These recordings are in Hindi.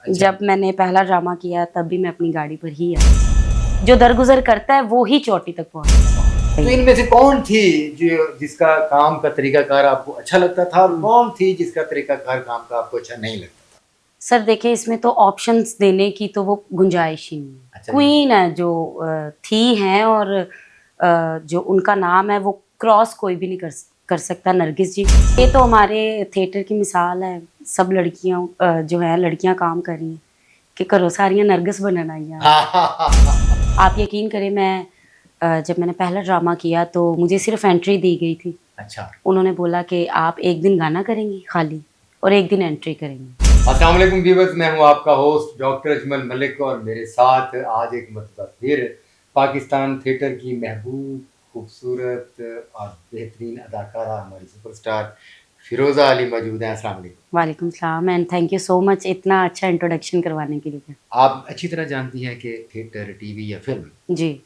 जब मैंने पहला ड्रामा किया तब भी मैं अपनी गाड़ी पर ही आई। जो दरगुजर करता है वो ही चोटी तक पहुंचता है। तो इनमें से कौन थी जो जिसका काम का तरीकाकार आपको अच्छा लगता था और कौन थी जिसका तरीकाकार काम का आपको अच्छा नहीं लगता था? सर देखिए, इसमें तो ऑप्शंस देने की तो वो गुंजाइश ही नहीं है। अच्छा, क्वीन है जो थी हैं, और जो उनका नाम है वो क्रॉस कोई भी नहीं कर सकता, नरगिस जी। ये तो हमारे थिएटर की मिसाल है। सब लड़कियां जो है लड़कियां काम कर रही हैं कि करो सारियां नरगिस बनना यार। आप यकीन करें, मैं जब मैंने पहला ड्रामा किया तो मुझे सिर्फ एंट्री दी गई थी। अच्छा। उन्होंने बोला कि आप एक दिन गाना करेंगी खाली और एक दिन एंट्री करेंगी। अस्सलाम वालेकुम व्यूअर्स, मैं हूं आपका होस्ट डॉक्टर अजमल मलिक और मेरे साथ आज एक मरतबा फिर पाकिस्तान थिएटर की महबूब, खूबसूरत और बेहतरीन अदाकारा हमारी सुपरस्टार फिरोज़ा अली मौजूद हैं। अस्सलाम वालेकुम। वालेकुम सलाम and thank you so much इतना अच्छा इंट्रोडक्शन करवाने के लिए। आप अच्छी तरह जानती हैं कि थिएटर, टीवी या फिल्म, जी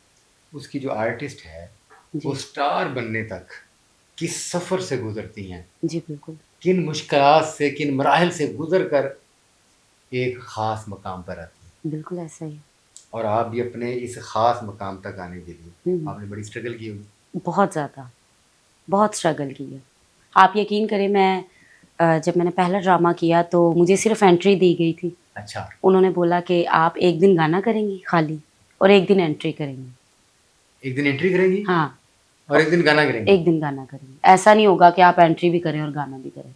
उसकी जो आर्टिस्ट है वो जी स्टार बनने तक किस सफ़र से गुजरती हैं, जी बिल्कुल किन मुश्किलात से, किन मराहिल से गुजर कर एक ख़ास मकाम पर आती हैं। बिल्कुल ऐसा ही। और आप भी अपने इस ख़ास मकाम तक आने के लिए हम्म, आपने बड़ी स्ट्रगल की होगी। बहुत ज़्यादा, बहुत स्ट्रगल की है। आप यकीन करें, मैं जब मैंने पहला ड्रामा किया तो मुझे सिर्फ एंट्री दी गई थी। अच्छा। उन्होंने बोला कि आप एक दिन गाना करेंगी खाली और एक दिन एंट्री करेंगी। एक दिन एंट्री करेंगी हाँ, और एक दिन गाना करेंगी। एक दिन गाना करेंगे। ऐसा नहीं होगा कि आप एंट्री भी करें और गाना भी करें।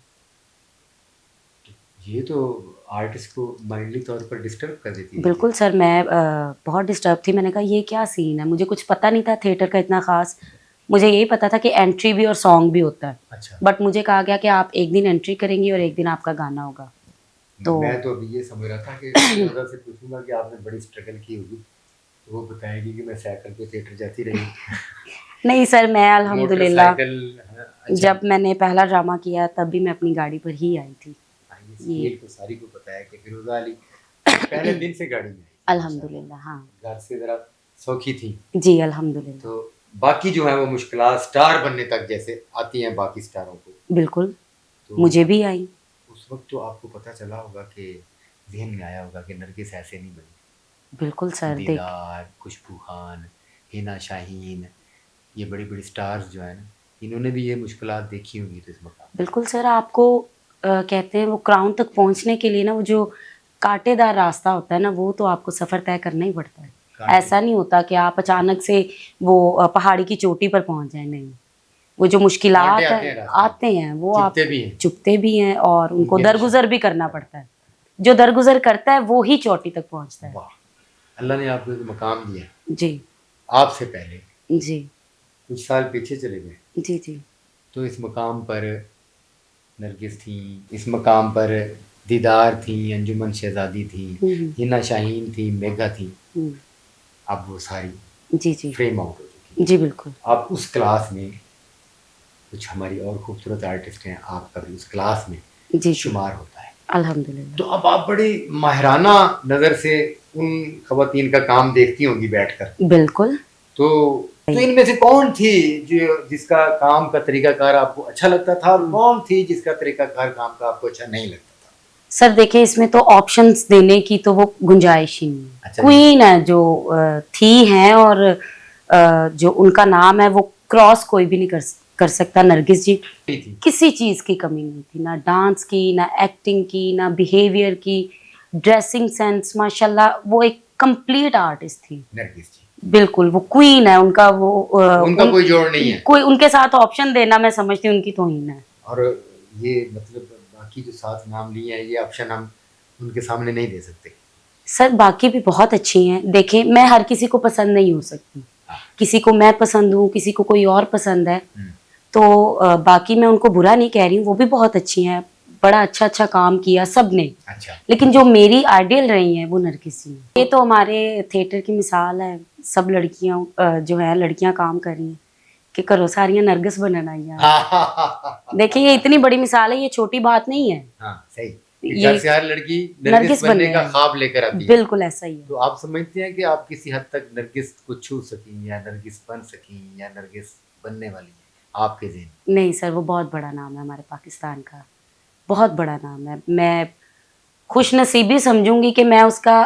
ये तो आर्टिस्ट को माइंडली तौर पर डिस्टर्ब कर देती है। बिल्कुल सर, मैं बहुत डिस्टर्ब थी। मैंने कहा ये क्या सीन है, मुझे कुछ पता नहीं था थिएटर का इतना ख़ास। मुझे यही पता था कि एंट्री भी और सॉन्ग भी होता है। अच्छा। बट मुझे कहा गया कि आप एक दिन एंट्री करेंगी और एक दिन आपका गाना होगा। तो मैं तो अभी ये समझ रहा था कि फिरोज़ा से पूछूंगा कि आपने बड़ी स्ट्रगल की होगी तो वो बताएगी कि मैं साइकिल पे थिएटर जाती रही। नहीं सर, मैं अल्हम्दुलिल्लाह मोटरसाइकिल। अच्छा। जब मैंने पहला ड्रामा किया तब भी मैं अपनी गाड़ी पर ही आई थी। ये ये स्केल तो सारी को पता है कि फिरोज़ा अली पहले दिन से गाड़ी में आई। अल्हम्दुलिल्लाह, हाँ घर से ज़रा सौखी थी। जी अल्हम्दुलिल्लाह। तो बाकी जो है वो मुश्किलात स्टार बनने तक जैसे आती हैं बाकी स्टारों को, बिल्कुल, तो मुझे भी आई। उस वक्त तो आपको पता चला होगा कि जहन में आया होगा कि नरगिस ऐसे नहीं बनी। बिल्कुल सर, देख दीदार, खुशबू खान, हिना शाहीन, ये बड़ी बड़ी स्टार्स जो है ना, इन्होंने भी ये मुश्किलात देखी होंगी तो इस मकाम पे। बिल्कुल सर, आपको कहते हैं वो क्राउन तक पहुंचने के लिए ना, वो जो कांटेदार रास्ता होता है ना, वो तो आपको सफ़र तय करना ही पड़ता है। ऐसा नहीं होता कि आप अचानक से वो पहाड़ी की चोटी पर पहुंच जाए, नहीं। वो जो मुश्किलात कांटे हैं आते हैं, वो आप चुभते भी हैं। चुभते भी हैं और उनको उनके दरगुजर भी करना पड़ता है। जो दरगुजर करता है वो ही चोटी तक पहुंचता है। वाह, अल्लाह ने आपको एक मकाम दिया। जी आपसे पहले जी कुछ साल पीछे चले गए जी जी तो इस मकाम पर नरगिस थी, इस मकाम पर दीदार थी, अंजुमन शहजादी थी, हिना शाहीन थी, मेघा थी। हम्म, अब वो सारी जी जी फ्रेम आउट हो चुकी। जी बिल्कुल। अब उस क्लास में कुछ हमारी और खूबसूरत आर्टिस्ट हैं, आपका भी उस क्लास में जी जी शुमार होता है। अल्हम्दुलिल्लाह। तो अब आप बड़ी माहिराना नज़र से उन खवातीन का काम देखती होंगी बैठकर। बिल्कुल। तो इनमें से कौन थी जो जिसका काम का तरीकाकार आपको अच्छा लगता था और कौन थी जिसका तरीकाकार काम का आपको अच्छा नहीं लगता था? सर देखिए, इसमें तो ऑप्शंस देने की तो वो गुंजाइश ही नहीं है। अच्छा। क्वीन है जो थी हैं, और जो उनका नाम है वो क्रॉस कोई भी नहीं कर सकता, नरगिस जी। थी। किसी चीज़ की कमी नहीं थी, ना डांस की, ना एक्टिंग की, ना बिहेवियर की, ड्रेसिंग सेंस, माशाल्लाह वो एक कंप्लीट आर्टिस्ट थी। नरगिस जी बिल्कुल, वो क्वीन है। उनका वो उनका कोई जोड़ नहीं है। कोई उनके साथ ऑप्शन देना मैं समझती हूँ उनकी तौहीन है। और ये मतलब बाकी जो 7 नाम लिए हैं ये ऑप्शन हम उनके सामने नहीं दे सकते। सर बाकी भी बहुत अच्छी हैं। देखें, मैं हर किसी को पसंद नहीं हो सकती। किसी को मैं पसंद हूँ, किसी को कोई और पसंद है। तो बाकी मैं उनको बुरा नहीं कह रही हूँ, वो भी बहुत अच्छी हैं। बड़ा अच्छा अच्छा काम किया सब ने। अच्छा। लेकिन जो मेरी आइडियल रही हैं वो नरगिस जी हैं। ये तो हमारे थिएटर की मिसाल है। सब लड़कियां जो है लड़कियां काम कर रही हैं कि करो सारियां नरगिस बनना यार। देखिए, ये इतनी बड़ी मिसाल है, ये छोटी बात नहीं है। हाँ सही। ये घर से हर लड़की नरगिस नरगिस बनने का है। ख्वाब लेकर आती है। बिल्कुल ऐसा ही है। तो आप समझते हैं कि आप किसी हद तक नरगिस को छू सकी या नरगिस बन सकी या नरगिस बनने वाली है आपके ज़हन? नहीं सर, वो बहुत बड़ा नाम है हमारे पाकिस्तान का, बहुत बड़ा नाम है। मैं खुश नसीबी समझूंगी कि मैं उसका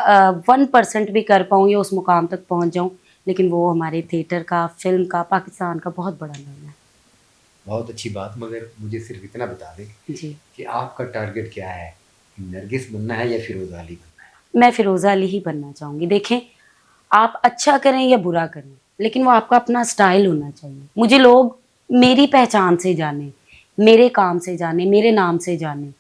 1% भी कर पाऊँ या उस मुकाम तक पहुंच जाऊं, लेकिन वो हमारे थिएटर का, फिल्म का, पाकिस्तान का बहुत बड़ा नाम है। बहुत अच्छी बात, मगर मुझे सिर्फ इतना बता दें जी, कि आपका टारगेट क्या है? नरगिस बनना है या फिरोज अली बनना है? मैं फिरोज़ा अली ही बनना चाहूँगी। देखें, आप अच्छा करें या बुरा करें, लेकिन वो आपका अपना स्टाइल होना चाहिए। मुझे लोग मेरी पहचान से जाने, मेरे काम से जाने, मेरे नाम से जाने।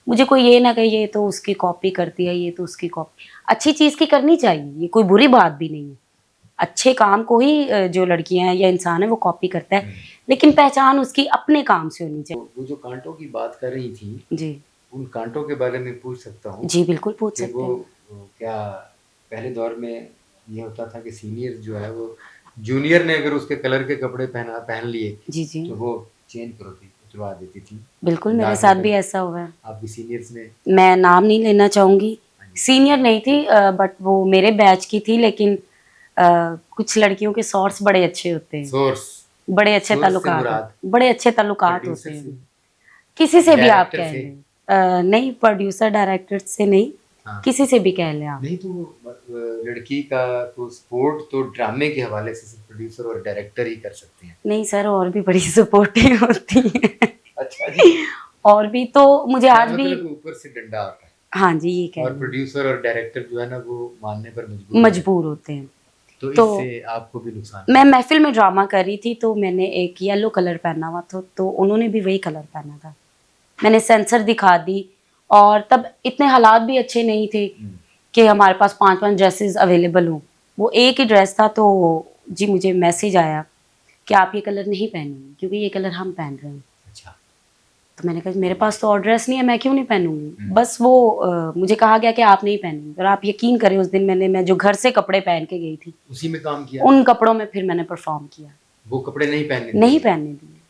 मुझे कोई ये ना कहे ये तो उसकी कॉपी करती है, ये तो उसकी कॉपी। अच्छी चीज़ की करनी चाहिए, ये कोई बुरी बात भी नहीं है। अच्छे काम को ही जो लड़कियाँ हैं या इंसान है वो कॉपी करता है, लेकिन पहचान उसकी अपने काम से होनी चाहिए। वो जो कांटों की बात कर रही थी, जी, उन कांटों के बारे में पूछ सकता हूँ जी बिल्कुल पूछ कि सकते हैं। वो क्या पहले दौर में ये होता था कि सीनियर जो है वो जूनियर ने अगर उसके कलर के कपड़े पहन लिए जी, जी। तो वो चेंज उतरवा देती थी, बिल्कुल मेरे दाग साथ भी निकल ऐसा हुआ है। आपकी सीनियर्स ने। मैं नाम नहीं लेना चाहूँगी, हाँ जी। सीनियर नहीं थी बट वो मेरे बैच की थी, लेकिन कुछ लड़कियों के सोर्स बड़े अच्छे होते हैं, सोर्स, बड़े अच्छे सोर्स से ताल्लुकात मुराद होते बड़े अच्छे ताल्लुकात होते प्रोड्यूसर से, हैं। किसी से भी आप डायरेक्टर कह से। लें। नहीं, प्रोड्यूसर डायरेक्टर से नहीं, हाँ, किसी से भी कह लें आप। नहीं तो लड़की का तो सपोर्ट तो ड्रामे के हवाले से सिर्फ प्रोड्यूसर और डायरेक्टर ही कर सकते हैं। नहीं सर, और भी बड़ी सपोर्टिव होती हैं। अच्छा जी। और भी तो मुझे क्या आज भी, मतलब ऊपर से डंडा आता है हाँ जी ये कह और लें, प्रोड्यूसर और डायरेक्टर जो है ना वो मानने पर मजबूर हो जाते हैं। मजबूर होते हैं। तो तो इससे आपको भी नुकसान मैं है। महफिल में ड्रामा कर रही थी, तो मैंने एक येलो कलर पहना हुआ था, तो उन्होंने भी वही कलर पहना था। मैंने सेंसर दिखा दी, और तब इतने हालात भी अच्छे नहीं थे कि हमारे पास 5-5 ड्रेसेस अवेलेबल हों। वो एक ही ड्रेस था, तो जी मुझे मैसेज आया कि आप ये कलर नहीं पहनेंगे क्योंकि ये कलर हम पहन रहे हैं। अच्छा। तो मैंने कहा मेरे पास तो और ड्रेस नहीं है, मैं क्यों नहीं पहनूंगी। बस वो मुझे कहा गया कि आप नहीं पहनेंगे, और आप यकीन करें उस दिन मैं जो घर से कपड़े पहन के गई थी, उसी में काम किया, उन कपड़ों में फिर मैंने परफॉर्म किया। वो कपड़े नहीं पहनने नहीं दिए। पहनने दिए।